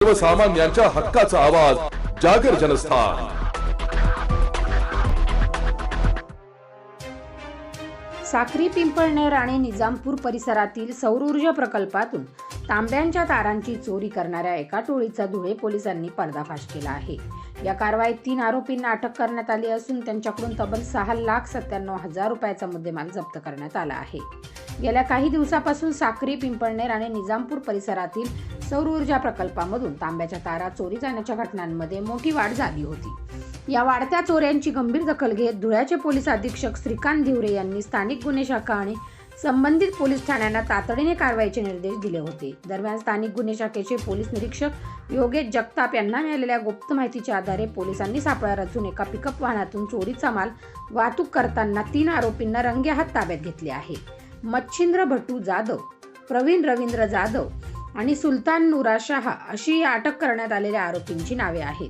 सर्वसामान्यांच्या हक्काचा आवाज जागर जनस्थान। साक्री, पिंपळनेर आणि निजामपूर परिसरातील सौर ऊर्जा प्रकल्पातून तांब्यांच्या तारांची चोरी करणाऱ्या एका टोळीचा धुळे पोलिसांनी पर्दाफाश केला आहे। या कारवाईत 3 आरोपींना अटक करण्यात आली असून त्यांच्याकडून तब्बल 6,97,000 रुपयाचा मुद्देमाल जप्त करण्यात आला आहे। गेल्या काही दिवसापासून साक्री, पिंपळनेर आणि निजामपूर परिसरातील सौर ऊर्जा प्रकल्पामधून तांब्याच्या तारा चोरी जाण्याच्या घटनांमध्ये मोठी वाढ झाली होती। या वाढत्या चोऱ्यांची गंभीर दखल घेत धुळ्याचे पोलीस अधीक्षक श्रीकांत धिवरे यांनी स्थानिक गुन्हे शाखा आणि संबंधित पोलीस ठाण्यांना तातडीने कारवाईचे निर्देश दिले होते। दरम्यान स्थानिक गुन्हे शाखेचे पोलीस निरीक्षक योगेश जगताप यांना मिळालेल्या गुप्त माहितीच्या आधारे पोलिसांनी सापळा रचून एका पिकअप वाहनातून चोरीचा माल वाहतूक करताना 3 आरोपींना रंगेहात ताब्यात घेतले आहे। मच्छिंद्र भटू जाधव, प्रवीण रवींद्र जाधव आणि सुलतान नुरा शहा अशी अटक करण्यात आलेल्या आरोपींची नावे आहेत।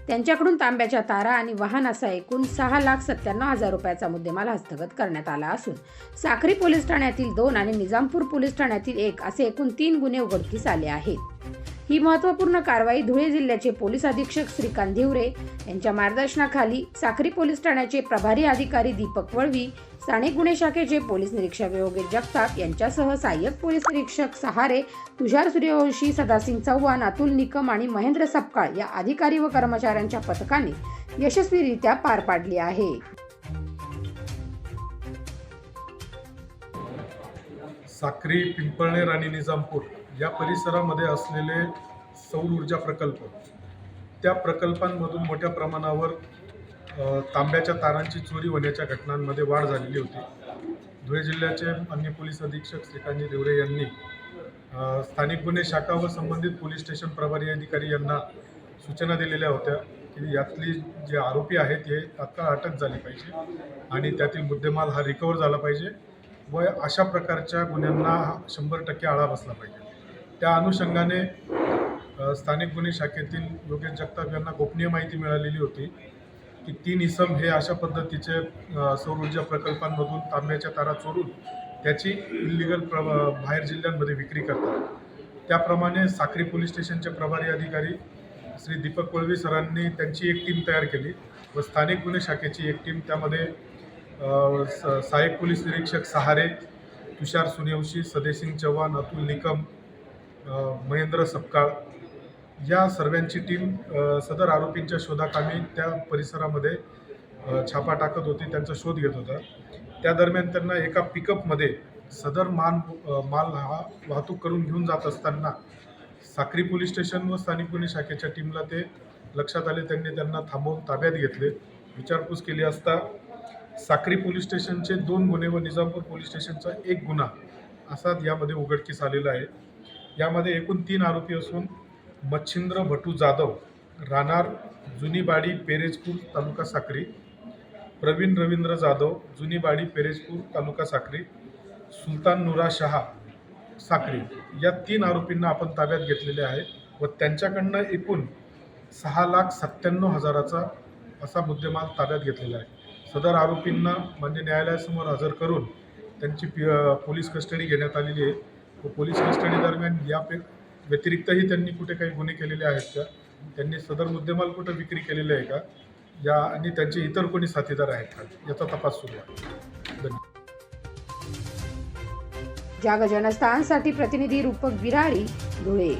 त्यांच्याकडून तांब्याच्या तारा आणि वाहन असा एकूण 6,97,000 रुपयाचा मुद्देमाल हस्तगत करण्यात आला असून साक्री पोलीस ठाण्यातील 2 आणि निजामपूर पोलीस ठाण्यातील 1 असे एकूण 3 गुन्हे उघडकीस आले आहेत। ही महत्त्वपूर्ण कारवाई धुळे जिल्ह्याचे पोलीस अधीक्षक श्रीकांत धिवरे यांच्या मार्गदर्शनाखाली साक्री पोलीस ठाण्याचे प्रभारी अधिकारी दीपक वळवी, स्थानिक गुन्हे शाखेचे पोलीस निरीक्षक योगेश जगताप यांच्यासह सहाय्यक पोलीस निरीक्षक सहारे तुषार सूर्यवंशी, सदासिंग चव्हाण, अतुल निकम आणि महेंद्र सपकाळ या अधिकारी व कर्मचाऱ्यांच्या पथकाने यशस्वीरित्या पार पाडली आहे। साक्री, पिंपळनेर आणि निजामपूर या परिसरामध्ये असलेले सौर ऊर्जा प्रकल्प, त्या प्रकल्पांमधून मोठ्या प्रमाणावर तांब्याच्या तारांची चोरी होण्याच्या घटनांमध्ये वाढ झालेली होती। धुळे जिल्ह्याचे अन्य पोलीस अधीक्षक श्रीकांत धिवरे यांनी स्थानिक गुन्हे शाखा व संबंधित पोलीस स्टेशन प्रभारी अधिकारी यांना सूचना दिलेल्या होत्या की यातली जे आरोपी आहेत हे तात्काळ अटक झाली पाहिजे आणि त्यातील मुद्देमाल हा रिकवर झाला पाहिजे व अशा प्रकारच्या गुन्ह्यांना 100% आळा बसला पाहिजे। त्या अनुषंगाने स्थानिक गुन्हे शाखेतील योगेश जगताप यांना गोपनीय माहिती मिळालेली होती की 3 इसम हे अशा पद्धतीचे सौर ऊर्जा प्रकल्पांमधून तांब्याच्या तारा चोरून त्याची इल्लिगल बाहेर जिल्ह्यांमध्ये विक्री करतात। त्याप्रमाणे साक्री पोलीस स्टेशनचे प्रभारी अधिकारी श्री दीपक वळवी सरांनी त्यांची एक टीम तयार केली व स्थानिक गुन्हे शाखेची एक टीम, त्यामध्ये सहाय्यक पोलीस निरीक्षक सहारे, तुषार सूर्यवंशी, सदासिंग चव्हाण, अतुल निकम, महेंद्र सपकाळ या सर्वांची टीम सदर आरोपींच्या शोधाकामी त्या परिसरामध्ये छापा टाकत होती, त्यांचा शोध घेत होता। त्या दरम्यान त्यांना एका पिकअपमध्ये सदर माल हा वाहतूक करून घेऊन जात असताना साक्री पोलीस स्टेशन व स्थानिक गुन्हे शाखेच्या टीमला ते लक्षात आले। त्यांनी त्यांना थांबवून ताब्यात घेतले। विचारपूस केली असता साक्री पोलीस स्टेशनचे 2 गुन्हे व निजामपूर पोलीस स्टेशनचा 1 गुन्हा असा यामध्ये उघडकीस आलेला आहे। यामध्ये एकूण 3 आरोपी असून मच्छिंद्र भटू जाधव, राहणार जुनीबाडी, पेरेजपूर, तालुका साक्री, प्रवीण रवींद्र जाधव, जुनीबाडी, पेरेजपूर, तालुका साक्री, सुलतान नुरा शहा, साक्री या 3 आरोपींना आपण ताब्यात घेतलेले आहे व त्यांच्याकडनं एकूण 6,97,000चा असा मुद्देमाल ताब्यात घेतलेला आहे। सदर आरोपींना मान्य न्यायालयासमोर हजर करून त्यांची पोलीस कस्टडी घेण्यात आलेली आहे व पोलीस कस्टडी दरम्यान या व्यतिरिक्तही त्यांनी कुठे काही गुन्हे केलेले आहेत का, त्यांनी सदर मुद्देमाल कुठे विक्री केलेले आहे का, या आणि त्यांचे इतर कोणी साथीदार आहेत का याचा तपास सुरू आहे। धन्यवाद। जागर जनस्थानसाठी प्रतिनिधी रूपक विराळी, धुळे।